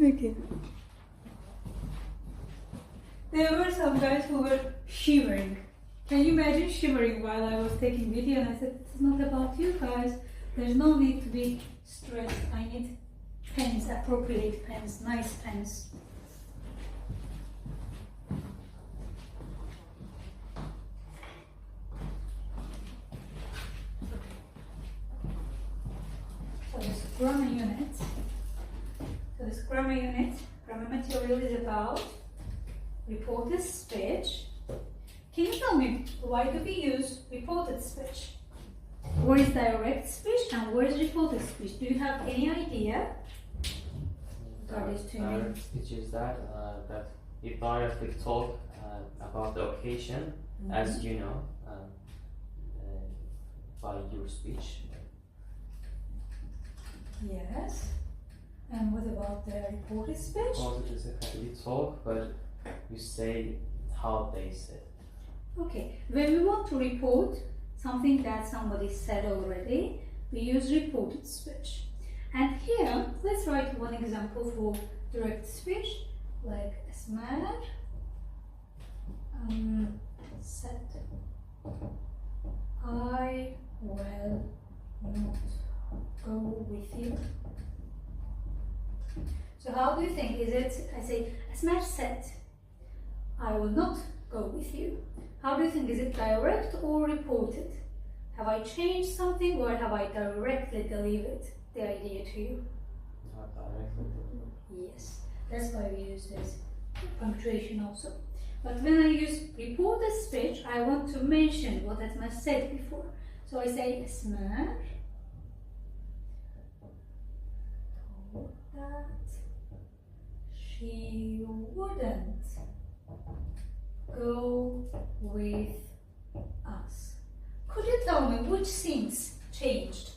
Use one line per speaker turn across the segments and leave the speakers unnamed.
Okay. There were some guys who were shivering. Can you imagine shivering while I was taking video? And I said, it's not about you guys. There's no need to be stressed. I need pens, appropriate pens, nice pens. So this grammar unit. So this grammar unit, grammar material is about reported speech. Can you tell me, why do we use reported speech? Where is direct speech and where is reported speech? Do you have any idea?
Direct speech is that you directly talk about the occasion, as you know, by your speech.
Yes. And what about the reported speech?
Reported is you talk, but you say how they said.
Okay. When we want to report something that somebody said already, we use reported speech. And here, let's write one example for direct speech, like Esmer said, I will not go with you. So how do you think? Is it, I say, Esmer said, I will not go with you. How do you think? Is it direct or reported? Have I changed something or have I directly delivered the idea to you?
Not directly.
Yes, that's why we use this punctuation also. But when I use reported speech, I want to mention what Esmer said before. So I say, Esmer told that she wouldn't go with us. Could you tell me which things changed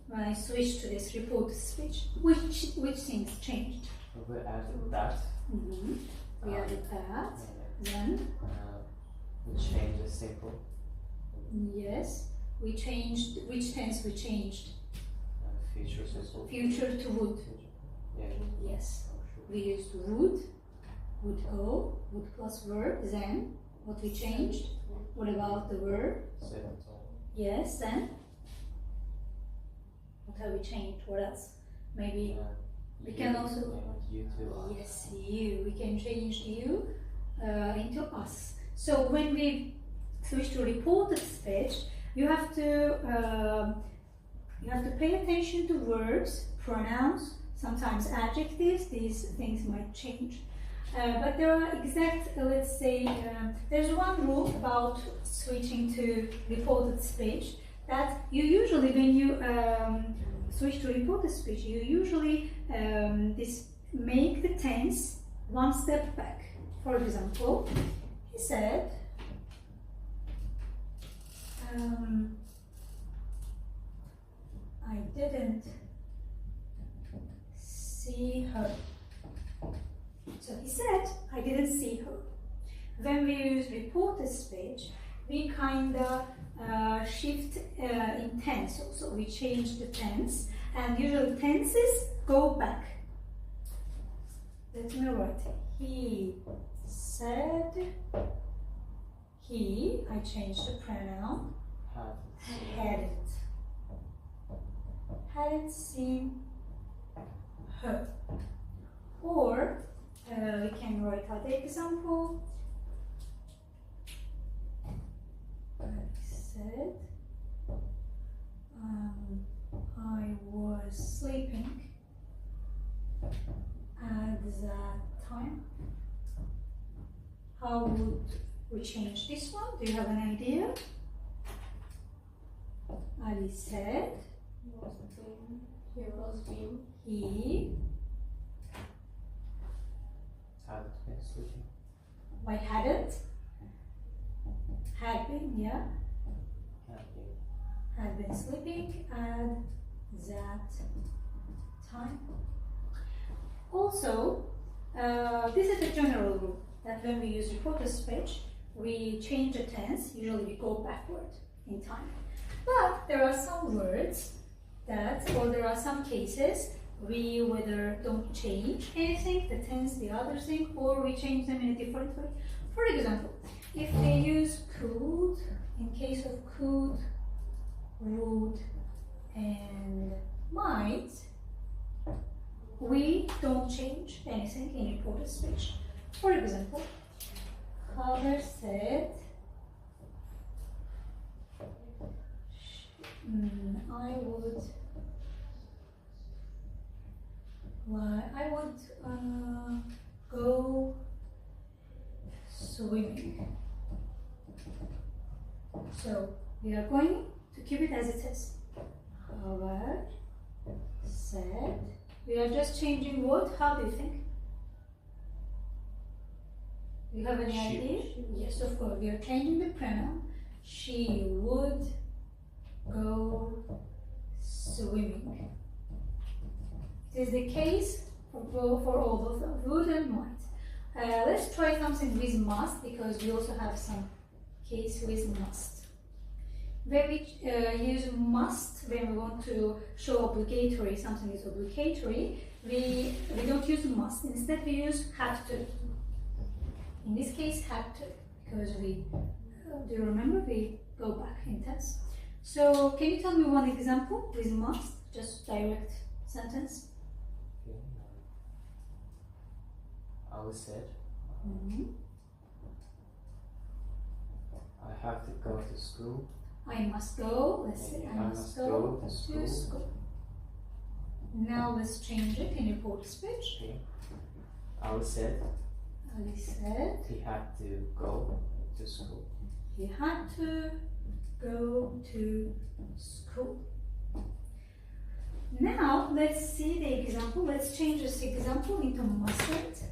when I switched to this reported speech? Which things changed?
We added that.
We added that. Then
We changed the simple.
yes, we changed. Which tense we changed?
Future simple.
Future to would.
Yeah.
Yes, we used would go, would plus verb. Then what we changed? What about the verb?
Said.
Yes, then what have we changed? What else? Maybe we can also.
You to us.
Yes, you. We can change you into us. So when we switch to reported speech, you have to pay attention to verbs, pronouns, sometimes adjectives. These things might change. But there are exact, let's say, there's one rule about switching to reported speech, that you usually, when you switch to reported speech, you usually make the tense one step back. For example, he said, I didn't see her. So he said, I didn't see her. When we use reported speech, we kind of shift in tense also. We change the tense, and usually tenses go back. Let me write. He said, he, I changed the pronoun, hadn't seen her. Or we can write other example. I said, I was sleeping at that time. How would we change this one? Do you have an idea? Ali said, he
Hadn't been sleeping.
Why hadn't? Had been, yeah. Had been sleeping at that time. Also, this is a general rule that when we use reported speech, we change the tense. Usually we go backward in time. But there are some words that, or there are some cases we whether don't change anything, the tense, the other thing, or we change them in a different way. For example, if they use could, in case of could, would, and might, we don't change anything in reported speech. For example, Khader said, I would go swimming. So we are going to keep it as it is. Khader said, we are just changing what? How do you think? Do you have any
She.
idea? Yes, of course. We are changing the pronoun. She would go swimming. It is the case for all of them, would and might. Let's try something with must, because we also have some case with must. When we use must, when we want to show obligatory, something is obligatory, we don't use must. Instead, we use have to. In this case, have to, because we, do you remember, we go back in tense. So, can you tell me one example with must, just direct sentence?
Okay. Ali said, I have to go to school.
I must go, let's say, I must go to school. Now let's change it in reported speech.
Okay. Ali said,
Ali said,
he had to go to school.
he had to go to school. Now let's see the example. Let's change this example into mustn't,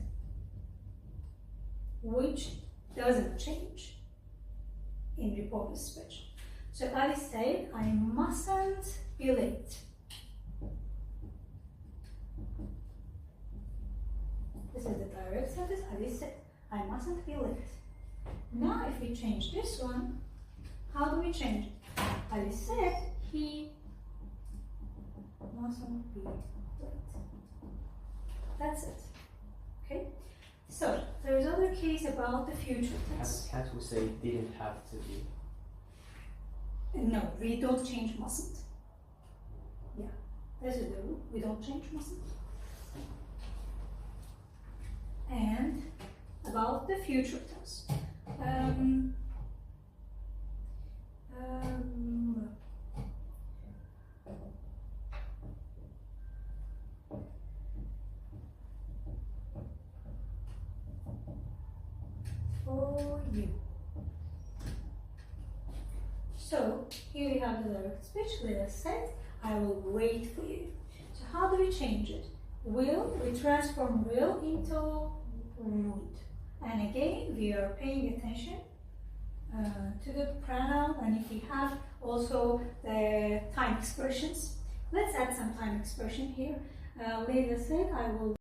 which doesn't change in reported speech. So Ali said, I mustn't be late. This is the direct sentence. Ali said, I mustn't be late. Now if we change this one, how do we change it? Ali said, he mustn't be late. That's it. Okay? So, there is other case about the future tense.
Can't we say didn't have to be?
No, we don't change mustn't. Yeah, this is the rule. We don't change mustn't. And about the future tense. For you. So here we have the direct speech. Let us say, I will wait for you. So how do we change it? Will, we transform will into would. And again, we are paying attention to the pronoun, and if we have also the time expressions. Let's add some time expression here. Let us say, I will